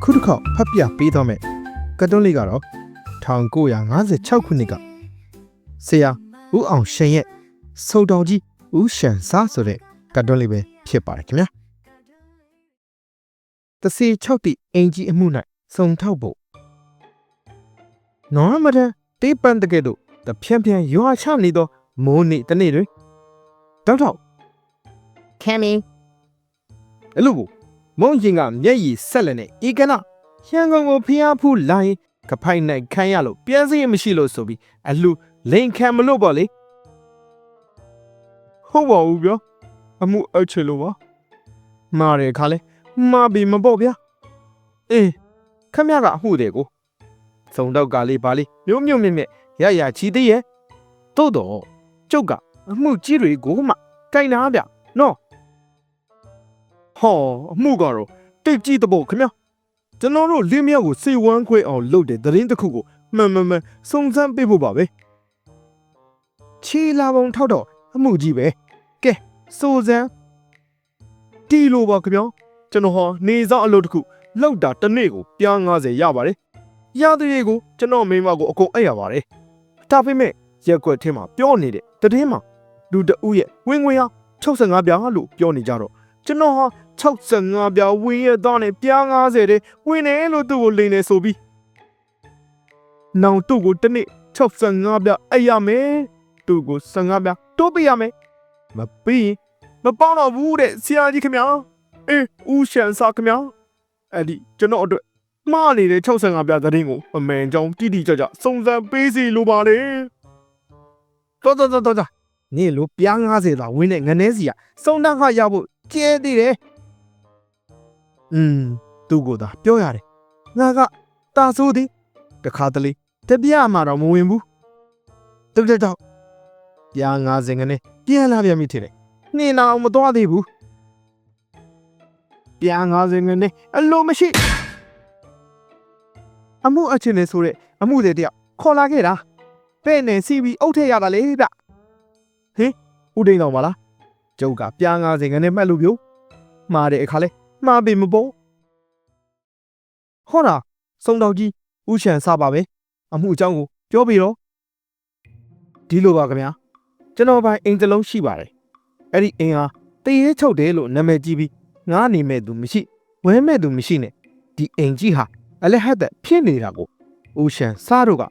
ခုတစ်ခေါက်ဖတ်ပြပေးတော့မယ်ကတ်တွန်းလေးကတော့1956ခုနှစ်ကဆရာဦးအောင်ရှင်ရဲ့စုံတော်ကြီးဦးရှန်စားဆိုတဲ့ကတ်တွန်းလေးပဲဖြစ်ပါတယ်ခင်ဗျာတစီ6တိအင်ကြီးအမှု၌စုံထောက်ဖို့နော်မတဲ့တေးပန်းတကယ်တော့တဖြန်းဖြန်းရွာချနေသောမိုးနေ့တနေ့တွင်တောက်ခဲမင်းအဲ့လိုမုံရင်ကမျက်ရည်ဆက်လက်နဲ့ဤကနရန်ကုန်ကိုဖျားဖူးလာရင်ကဖိုင်နိုင်ခိုင်းရလို့ပြန်စည်မရှိလို့ဆိုပြီးအလှလိန်ခံမလို့ပေါ့လေဟုတ်ပါဘူးဗျာအမှုအချေလို့ပါမားတယ်ခါလဲမာပြီမပေါ့ဗျာအေးခမရကအမှုတယ်ကိုစုံတော့ကလေးပါလေးမျိုးမြင့်မြင့်ရရချီသေးရဲ့တို့တော့ကျုပ်ကအမှုကြီးတွေကိုမှကြိုင်နာဗျနော်ဟောအမှုကတော့တိတ်ကြီးတဘောခင်ဗျာကျွန်တော်တို့လင်းမြောက်ကိုစေဝမ်းခွဲအောင်လုပ်တဲ့သတင်းတစ်ခုကိုမှန်စုံစမ်းပေးဖို့ပါပဲချီလာပုံထောက်တော့အမှုကြီးပဲကဲစိုးစမ်းတီလိုပါခင်ဗျာကျွန်တော်ဟာနေစားအလုပ်တစ်ခုလောက်တာတစ်နေ့ကိုပြား90ရပါတယ်ရတဲ့ရေကိုကျွန်တော်မိမကိုအကုန်အိပ်ရပါတယ်ဒါပေမဲ့ရက်ွက်ထဲမှာပြောနေတဲ့သတင်းမှာလူတအုပ်ရဲ့ဝင်ငွေဟာ65ပြားလို့ပြောနေကြတော့ကျွန်တော်ဟာ65ပြားဝင်ရတော့နဲ့ပြား90တဲ့ဝင်နေလို့သူ့ကိုလိန်နေဆိုပြီးနောင်သူ့ကိုတစ်နေ့65ပြားအိပ်ရမယ်သူ့ကို15ပြားတိုးပေးရမယ်မပေးရင်မပေါတော့ဘူးတဲ့ဆရာကြီးခင်ဗျာအေးဦးရှန်စာခင်ဗျာအဲ့ဒီကျွန်တော်အတွက်မှားနေတဲ့65ပြားသတင်းကိုအမှန်ကြောင်းတိတိကျကျစုံစမ်းပေးစီလိုပါလေတော်နေလို့ပြား90သာဝင်းတဲ့ငနဲစီကစုံတန်းခရဖို့ကျဲသေးတယ်သူ့ကိုသာပြောရတယ်ငါကတာဆိုးသည်တခါတလေတပြားမှတော့မဝင်ဘူးတော်ပြား90ငနဲပြန်လာပြန်ပြီထင်တယ်နှင်းအောင်မသွားသေးဘူးပြား90ငနဲအလိုမရှိအမှုအချင်းနေဆိုတဲ့အမှုတွေတယောက်ခေါ်လာခဲ့တာပဲ့နေစီပြီးအုတ်ထည့်ရတာလေဗျဟင်ဦးဒိန်တော်ပါလားကျုပ်ကပြား90ငနဲမှတ်လို့ပြိုမှားတဲ့အခါလဲမှားပြီမပေါ်ဟောတာစုံတော်ကြီးဦးရှန်စားပါပဲအမှုအကြောင်းကိုပြောပြီးတော့ဒီလိုပါခင်ဗျာကျွန်တော်ပိုင်အိမ်တစ်လုံးရှိပါတယ်အဲ့ဒီအိမ်ဟာတရေချုပ်တယ်လို့နာမည်ကြီးပြီးငားနေမဲ့သူမရှိဝဲမဲ့သူမရှိနဲ့ဒီအိမ်ကြီးဟာအလက်ဟတ်သက်ဖြစ်နေတာကိုဦးရှန်စားတို့က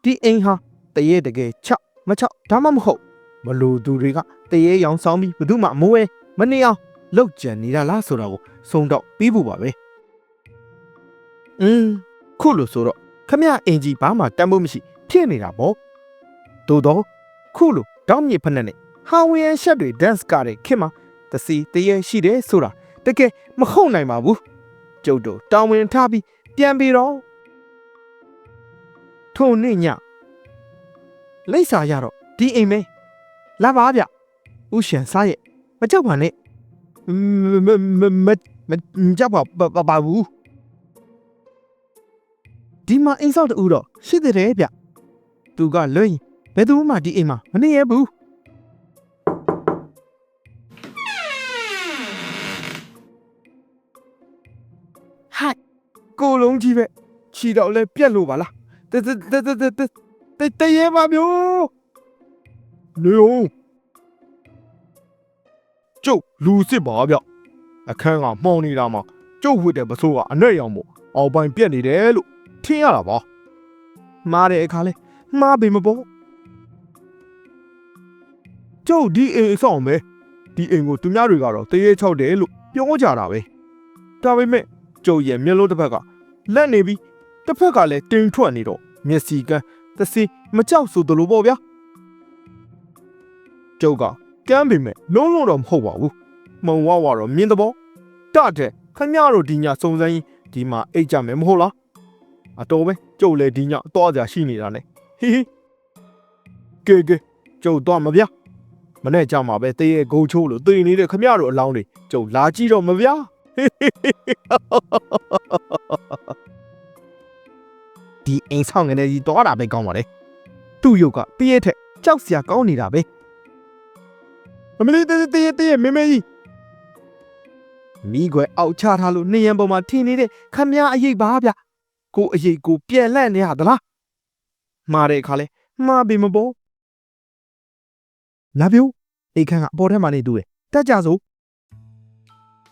ဒီအိမ်ဟာတရေတကယ်6မ6ဒါမှမဟုတ်မလို့သူတွေကတရေရောင်ဆောင်ပြီးဘယ်သူမှမဝဲမနေအောင်လောက်ကြံနေတာလားဆိုတာကိုစုံတော့ပြီးဖို့ပါပဲခုလို့ဆိုတော့ခမရအင်ကြီးဘာမှတမ်းဖို့မရှိဖြစ်နေတာပေါ့သို့တော့ခုလို့တောင်းမြေဖက်နဲ့ဟာဝီယန်ရှက်တွေဒန့်စ်ကတဲ့ခင်မှာတစီတရေရှိတယ်ဆိုတာတကယ်မဟုတ်နိုင်ပါဘူးကျုပ်တို့တောင်းဝင်ထားပြီးပြန်ပြီးတော့ထုံနေညလိမ့်စာရတော့ဒီအိမ်မဲလာပါဗျဥရှင်စားရဲ့မကြောက်ပါနဲ့မကြောက်ပါဘူးဒီမှာအိမ်ဆောက်တူတော့ရှိသေးတယ်ဗျသူကလွင်ဘယ်သူမှဒီအိမ်မှာမနေရဘူးဟိုက်ကိုလုံးကြီးပဲခြီတော့လဲပြက်လို့ပါလားတရေပါမျိုးလေဦးကျုပ်လူစစ်ပါဗျအခန်းကမှောင်နေတာမှာကျုပ်ဝတ်တဲ့ပစိုးကအနဲ့ရောင်မို့အောက်ပိုင်းပြက်နေတယ်လို့ထင်ရတာပါမှားတဲ့အခါလဲမှားပြီမပေါ့ကျုပ်ဒီအိမ်ဆောင်ပဲဒီအိမ်ကိုသူများတွေကတော့တရေ6တယ်လို့ပြောကြတာပဲဒါပေမဲ့ကျုပ်ရဲ့မျက်လုံးတစ်ဖက်ကလက်နေပြီးတစ်ဖက်ကလည်းတင်ထွက်နေတော့မျက်စိကန်းသစီမကြောက်ဆိုသလိုပေါ့ဗျာကျုပ်ကကမ်းပေမဲ့လုံးတော့မဟုတ်ပါဘူးမုံဝါတော့မြင်တဘောတတဲ့ခမရတို့ဒီညစုံစမ်းရင်ဒီမှာအိတ်ကြမယ်မဟုတ်လားအတော်ပဲကျုပ်လည်းဒီညတော့ကြရှိနေတာနဲ့ဟီကဲကျုပ်တော့မဗျာမနဲ့ကြမှာပဲတရေဂုံချိုးလို့သိနေတဲ့ခမရတို့အလောင်းတွေကျုပ်လာကြည့်တော့မဗျာဒီအိမ်ဆောင်ငနေကြီးတော့တာပဲကောင်းပါလေသူ့ရုပ်ကပြည့်ထက်ကြောက်စရာကောင်းနေတာပဲအမလေးတေးမမေကြီး မိခွဲအောက်ချထားလို့နေရန်ပေါ်မှာထင်းနေတဲ့ခမည်းအရေးပါဗျကိုအရေးကိုပြန်လန့်နေရသလားမှားတဲ့အခါလဲမှားပြီမပေါ်လာပြိုးအိတ်ခမ်းကအပေါ်ထဲမှာနေတူတယ်တက်ကြစို့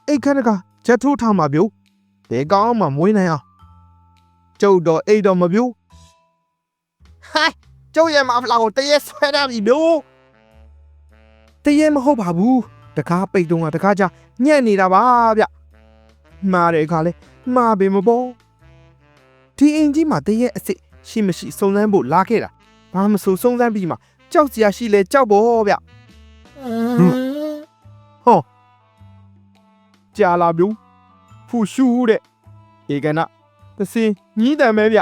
အိတ်ခမ်းကချက်ထိုးထားမှာပြိုးဘယ်ကောင်းမှမွေးနိုင်အောင်ကျုပ်တော့အိတ်တော့မပြိုးဟိုင်းကျုပ်ရဲ့မဖလာကိုတရေဆွဲရပြီပြိုးတရေမဟုတ်ပါဘူးတကားပိတ်တုံးကတကားကြညံ့နေတာပါဗျမှားတဲ့အခါလဲမှားပြီမပေါ်ဒီအင်ကြီးမှာတရေအစ်စ်ရှိမရှိစုံစမ်းဖို့လာခဲ့တာဘာမဆိုစုံစမ်းပြီးမှကြောက်စရာရှိလဲကြောက်ဖို့ဗျဟောကြာလာပြူဖူရှူတဲ့ဧကနာသစင်ညီးတံပဲဗျ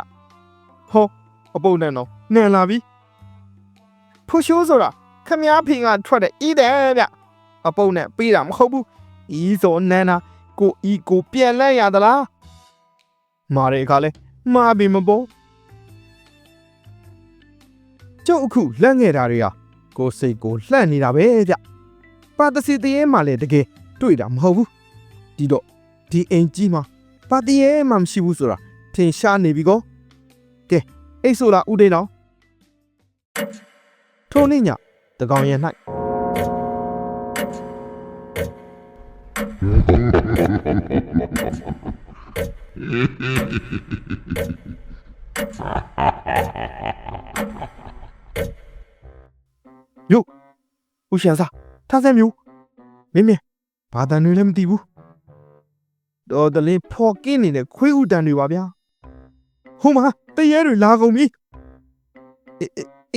ဟောအပုတ်နဲ့တော့နန်လာပြီဖူရှူဆိုတာခမည်းဖင်ကထွက်တဲ့ဤတယ်ဗျအပုတ်နဲ့ပေးတာမဟုတ်ဘူးဤစောနန်းနာကိုဤကိုပြန်လန့်ရသလားမားတဲ့အခါလဲမှားပြီမပေါ်ကျုပ်အခုလှန့်ခဲ့တာတွေဟာကိုစိတ်ကိုလှန့်နေတာပဲဗျပါတစီတရေမှလည်းတကယ်တွေ့တာမဟုတ်ဘူးဒီတော့ဒီအိမ်ကြီးမှာပါတရေမှမရှိဘူးဆိုတာထင်ရှားနေပြီကောကဲအိတ်ဆိုလားဦးဒိန်းတော်ထိုနေ့ညတကောင်ရ၌哟，吴先生，他在没有？妹妹，把单女人地步，到这里破给你的亏误单女娃边，好嘛，对眼里拉个米，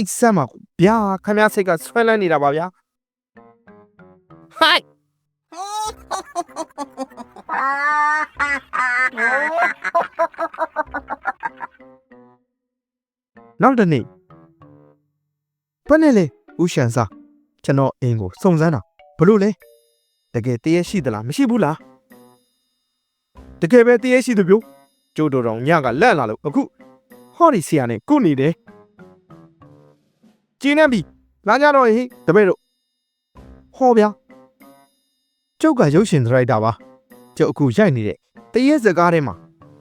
什么边？看面这个穿了你的娃边，嗨，哪的你？不能嘞。ဦးရှန်စာကျွန်တော်အင်းကိုစုံစမ်းတာဘလို့လဲတကယ်တရေရှိသလားမရှိဘူးလားတကယ်ပဲတရေရှိသူပြောကျိုးတော်တော်ညကလက်လာလို့အခုဟောဒီဆရာနဲ့ကုနေတယ်ကျင်းနေပြီလာကြတော့ဟေးတပည့်တို့ဟောဗျာကျုပ်ကရုပ်ရှင်ဒရိုက်တာပါကျုပ်အခုရိုက်နေတဲ့တရေစကားထဲမှာ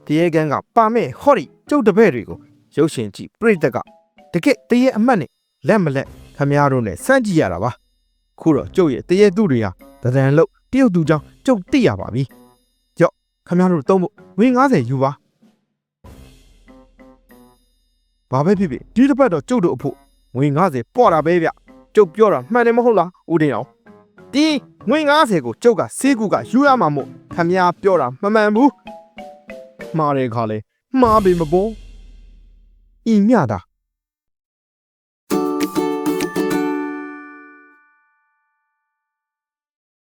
တရေကန်းကပါမဲ့ဟောဒီကျုပ်တပည့်တွေကိုရုပ်ရှင်ကြည့်ပြိတ္တကတကယ်တရေအမှတ်နဲ့လက်မလက်ခမရတို့နဲ့စမ်းကြည့်ရတာပါခုတော့ကျုပ်ရဲ့တရေသူတွေဟာတဒံလို့တရုတ်သူကြောင့်ကျုပ်သိရပါပြီကြော့ခမရတို့သုံးဖို့ဝင်း90ယူပါဘာပဲဖြစ်ဖြစ်ဒီတစ်ပတ်တော့ကျုပ်တို့အဖို့ဝင်း90ပေါ့တာပဲဗျကျုပ်ပြောတာမှန်တယ်မဟုတ်လားဦးတင်အောင်ဒီဝင်း90ကိုကျုပ်ကဆေးကူကယူရမှာမို့ခမရပြောတာမမှန်ဘူးမှားတယ်ခါလေမှားပြီမပေါ်ဤမြတာ